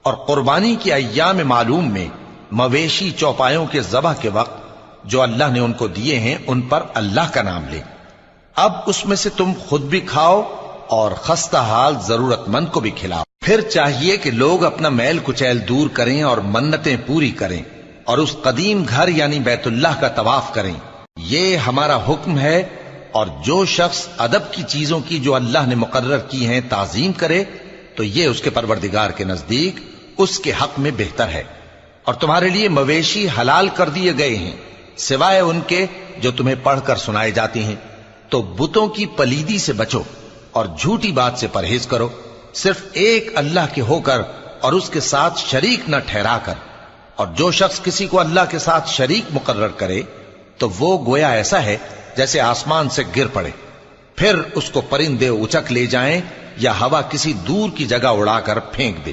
اور قربانی کی ایام معلوم میں مویشی چوپایوں کے ذبح کے وقت جو اللہ نے ان کو دیے ہیں ان پر اللہ کا نام لے۔ اب اس میں سے تم خود بھی کھاؤ اور خستہ حال ضرورت مند کو بھی کھلاؤ۔ پھر چاہیے کہ لوگ اپنا میل کچیل دور کریں اور منتیں پوری کریں اور اس قدیم گھر یعنی بیت اللہ کا طواف کریں۔ یہ ہمارا حکم ہے، اور جو شخص ادب کی چیزوں کی جو اللہ نے مقرر کی ہیں تعظیم کرے تو یہ اس کے پروردگار کے نزدیک اس کے حق میں بہتر ہے۔ اور تمہارے لیے مویشی حلال کر دیے گئے ہیں سوائے ان کے جو تمہیں پڑھ کر سنائے جاتے ہیں۔ تو بتوں کی پلیدی سے بچو اور جھوٹی بات سے پرہیز کرو، صرف ایک اللہ کے ہو کر اور اس کے ساتھ شریک نہ ٹھہرا کر۔ اور جو شخص کسی کو اللہ کے ساتھ شریک مقرر کرے تو وہ گویا ایسا ہے جیسے آسمان سے گر پڑے، پھر اس کو پرندے اچک لے جائیں یا ہوا کسی دور کی جگہ اڑا کر پھینک دے۔